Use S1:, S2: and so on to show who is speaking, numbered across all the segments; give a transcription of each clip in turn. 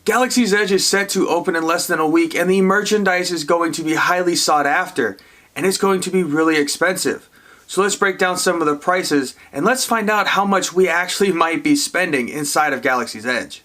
S1: Galaxy's Edge is set to open in less than a week, and the merchandise is going to be highly sought after, and it's going to be really expensive. So let's break down some of the prices, and let's find out how much we actually might be spending inside of Galaxy's Edge.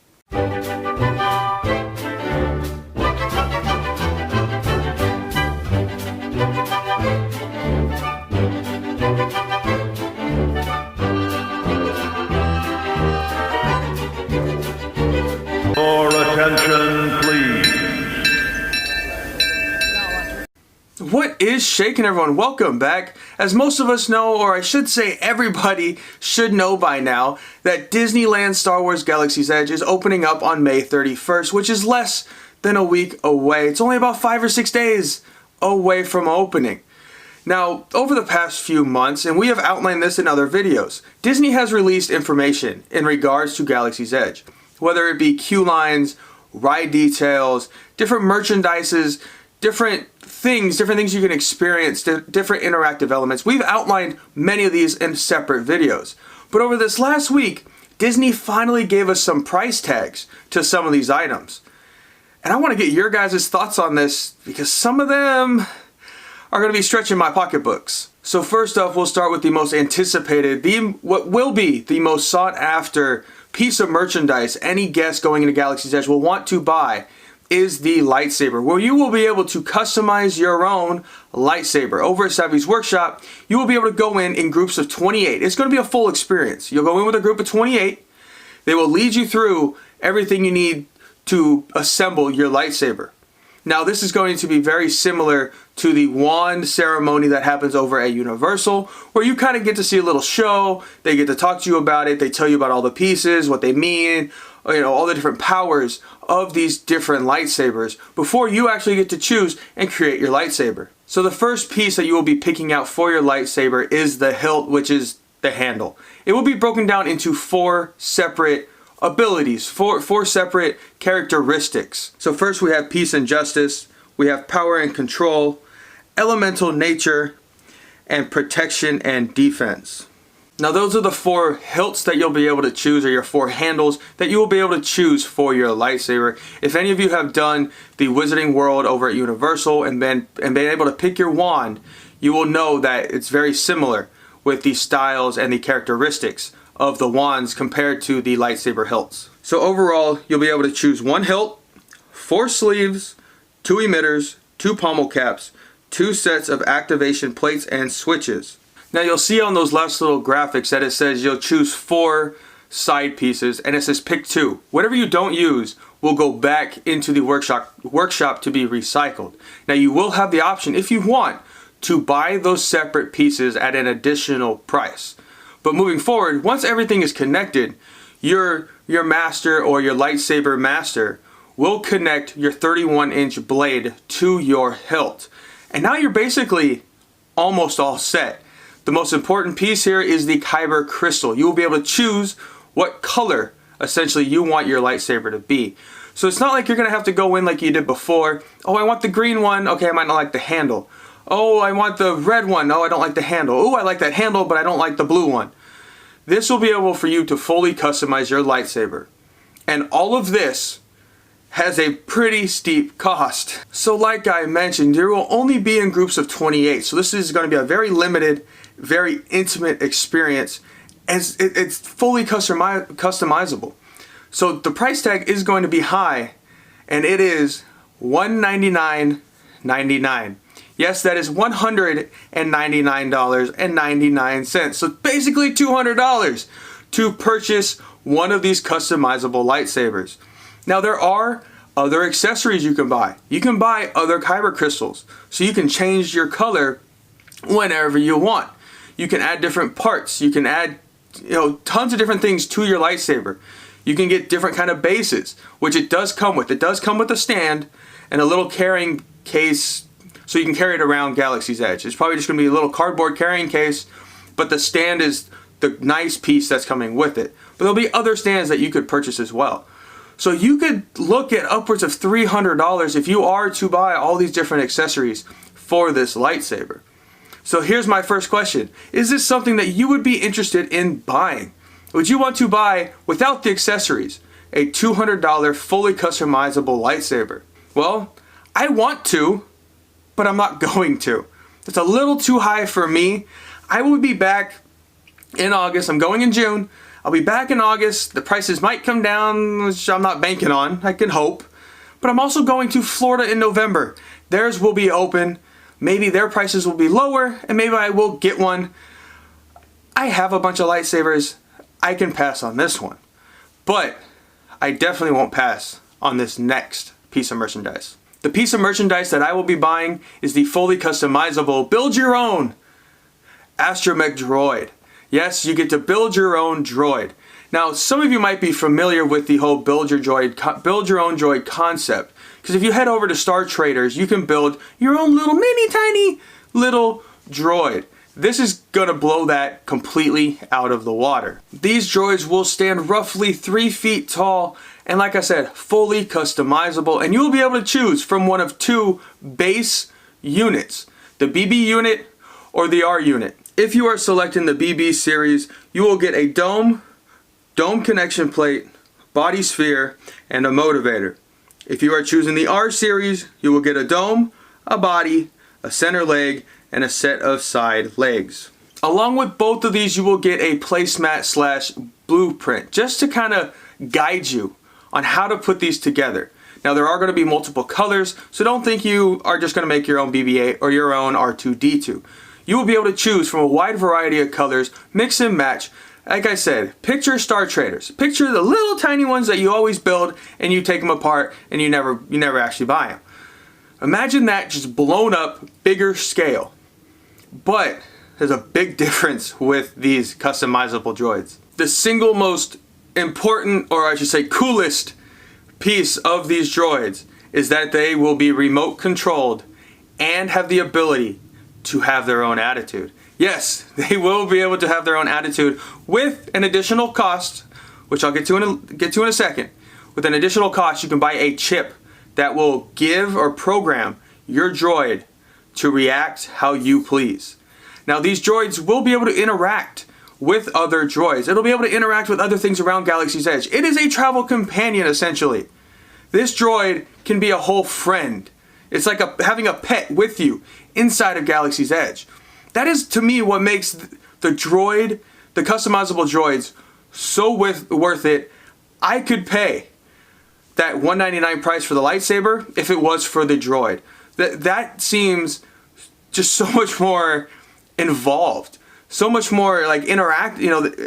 S2: Your attention, please.
S1: What is shaking, everyone? Welcome back. As most of us know, or I should say everybody should know by now, that Disneyland Star Wars Galaxy's Edge is opening up on May 31st, which is less than a week away. It's only about 5 or 6 days away from opening. Now, over the past few months, and we have outlined this in other videos, Disney has released information in regards to Galaxy's Edge. Whether it be queue lines, ride details, different merchandises, different things you can experience, different interactive elements. We've outlined many of these in separate videos. But over this last week, Disney finally gave us some price tags to some of these items. And I want to get your guys' thoughts on this because some of them are going to be stretching my pocketbooks. So first off, we'll start with the most anticipated, what will be the most sought after piece of merchandise any guest going into Galaxy's Edge will want to buy is the lightsaber, where you will be able to customize your own lightsaber. Over at Savvy's Workshop, you will be able to go in groups of 28. It's going to be a full experience. You'll go in with a group of 28. They will lead you through everything you need to assemble your lightsaber. Now, this is going to be very similar to the wand ceremony that happens over at Universal, where you kind of get to see a little show. They get to talk to you about it. They tell you about all the pieces, what they mean, all the different powers of these different lightsabers before you actually get to choose and create your lightsaber. So the first piece that you will be picking out for your lightsaber is the hilt, which is the handle. It will be broken down into 4 separate abilities, four separate characteristics. So first we have peace and justice, we have power and control, elemental nature, and protection and defense. Now those are the 4 hilts that you'll be able to choose, or your 4 handles that you will be able to choose for your lightsaber. If any of you have done the Wizarding World over at Universal and been able to pick your wand, you will know that it's very similar with the styles and the characteristics of the wands compared to the lightsaber hilts. So overall, you'll be able to choose 1 hilt, 4 sleeves, 2 emitters, 2 pommel caps, 2 sets of activation plates and switches. Now you'll see on those last little graphics that it says you'll choose 4 side pieces and it says pick 2. Whatever you don't use will go back into the workshop to be recycled. Now you will have the option, if you want, to buy those separate pieces at an additional price. But moving forward, once everything is connected, your master or your lightsaber master will connect your 31-inch blade to your hilt. And now you're basically almost all set. The most important piece here is the Kyber crystal. You will be able to choose what color essentially you want your lightsaber to be. So it's not like you're going to have to go in like you did before. Oh, I want the green one. Okay, I might not like the handle. Oh, I want the red one. No, I don't like the handle. Oh, I like that handle, but I don't like the blue one. This will be able for you to fully customize your lightsaber. And all of this has a pretty steep cost. So like I mentioned, there will only be in groups of 28. So this is going to be a very limited, very intimate experience. And it's fully customizable. So the price tag is going to be high, and it is $199.99. Yes, that is $199.99. So basically $200 to purchase one of these customizable lightsabers. Now there are other accessories you can buy. You can buy other Kyber crystals, so you can change your color whenever you want. You can add different parts. You can add tons of different things to your lightsaber. You can get different kind of bases, which it does come with. It does come with a stand and a little carrying case, so you can carry it around Galaxy's Edge. It's probably just going to be a little cardboard carrying case, but the stand is the nice piece that's coming with it. But there'll be other stands that you could purchase as well. So you could look at upwards of $300 if you are to buy all these different accessories for this lightsaber. So here's my first question. Is this something that you would be interested in buying? Would you want to buy without the accessories, a $200 fully customizable lightsaber? Well, I want to, but I'm not going to. It's a little too high for me. I will be back in August. I'm going in June. I'll be back in August. The prices might come down, which I'm not banking on. I can hope. But I'm also going to Florida in November. Theirs will be open. Maybe their prices will be lower, and maybe I will get one. I have a bunch of lightsabers. I can pass on this one. But I definitely won't pass on this next piece of merchandise. The piece of merchandise that I will be buying is the fully customizable build your own astromech droid. Yes, you get to build your own droid. Now, some of you might be familiar with the whole build your own droid concept. Because if you head over to Star Traders, you can build your own little tiny little droid. This is gonna blow that completely out of the water. These droids will stand roughly 3 feet tall, and like I said, fully customizable, and you will be able to choose from one of 2 base units, the BB unit or the R unit. If you are selecting the BB series, you will get a dome connection plate, body sphere, and a motivator. If you are choosing the R series, you will get a dome, a body, a center leg, and a set of side legs. Along with both of these, you will get a placemat / blueprint just to kind of guide you on how to put these together. Now, there are going to be multiple colors, so don't think you are just going to make your own BB-8 or your own R2-D2. You will be able to choose from a wide variety of colors, mix and match. Like I said, picture Star Traders. Picture the little tiny ones that you always build and you take them apart and you never actually buy them. Imagine that just blown up, bigger scale. But there's a big difference with these customizable droids. The single most important, or I should say coolest, piece of these droids is that they will be remote controlled and have the ability to have their own attitude. Yes, they will be able to have their own attitude with an additional cost, which I'll get to in a second. With an additional cost, you can buy a chip that will give or program your droid to react how you please. Now, these droids will be able to interact with other droids. It'll be able to interact with other things around Galaxy's Edge. It is a travel companion, essentially. This droid can be a whole friend. It's like having a pet with you inside of Galaxy's Edge. That is, to me, what makes the customizable droids so worth it. I could pay that $199 price for the lightsaber if it was for the droid. That seems just so much more involved, so much more like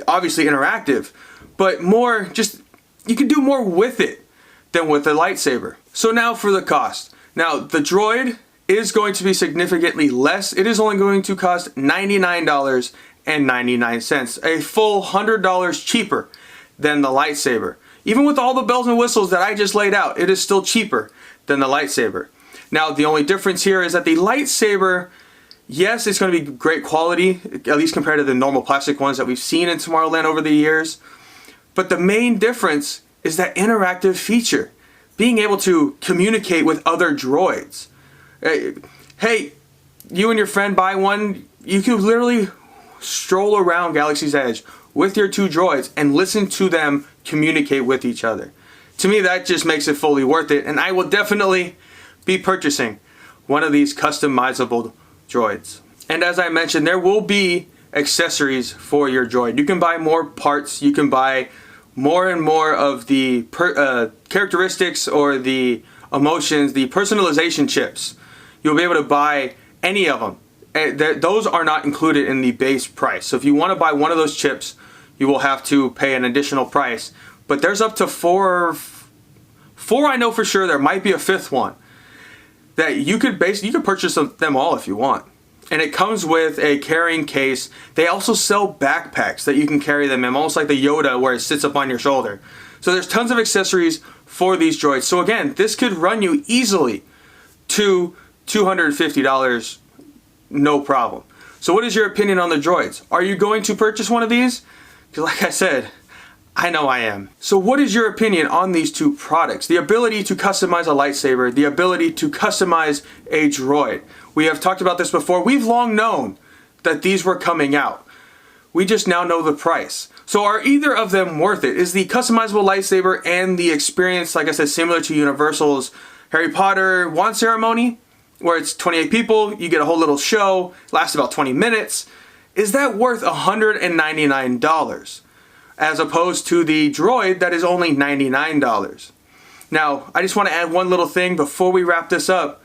S1: obviously interactive, but more just, you can do more with it than with the lightsaber. So now for the cost. Now, the droid is going to be significantly less. It is only going to cost $99.99, a full $100 cheaper than the lightsaber. Even with all the bells and whistles that I just laid out, it is still cheaper than the lightsaber. Now, the only difference here is that the lightsaber, yes, it's going to be great quality, at least compared to the normal plastic ones that we've seen in Tomorrowland over the years. But the main difference is that interactive feature, being able to communicate with other droids. Hey, you and your friend buy one, you can literally stroll around Galaxy's Edge with your 2 droids and listen to them communicate with each other. To me, that just makes it fully worth it, and I will definitely be purchasing one of these customizable droids. And as I mentioned, there will be accessories for your droid. You can buy more parts, you can buy more and more of the characteristics or the emotions, the personalization chips. You'll be able to buy any of them. Those are not included in the base price. So if you want to buy one of those chips, you will have to pay an additional price. But there's up to four I know for sure. There might be a 5th one that you could purchase them all if you want. And it comes with a carrying case. They also sell backpacks that you can carry them in, almost like the Yoda where it sits up on your shoulder. So there's tons of accessories for these droids. So again, this could run you easily to $250, no problem. So what is your opinion on the droids? Are you going to purchase one of these? Because like I said, I know I am. So what is your opinion on these 2 products? The ability to customize a lightsaber, the ability to customize a droid. We have talked about this before. We've long known that these were coming out. We just now know the price. So are either of them worth it? Is the customizable lightsaber and the experience, like I said, similar to Universal's Harry Potter wand ceremony, where it's 28 people, you get a whole little show, lasts about 20 minutes. Is that worth $199 as opposed to the Droid that is only $99? Now, I just want to add one little thing before we wrap this up.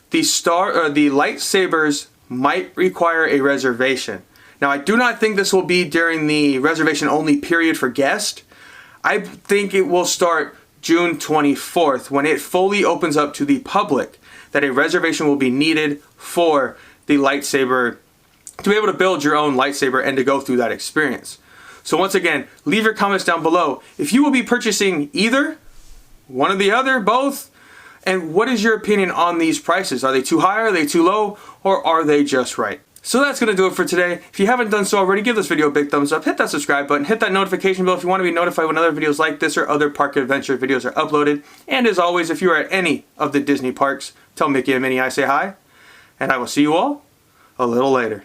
S1: The lightsabers might require a reservation. Now, I do not think this will be during the reservation only period for guests. I think it will start June 24th when it fully opens up to the public, that a reservation will be needed for the lightsaber, to be able to build your own lightsaber and to go through that experience. So once again, leave your comments down below if you will be purchasing either, one or the other, both, and what is your opinion on these prices? Are they too high, are they too low, or are they just right? So that's going to do it for today. If you haven't done so already, give this video a big thumbs up, hit that subscribe button, hit that notification bell if you want to be notified when other videos like this or other park adventure videos are uploaded. And as always, if you are at any of the Disney parks, tell Mickey and Minnie I say hi, and I will see you all a little later.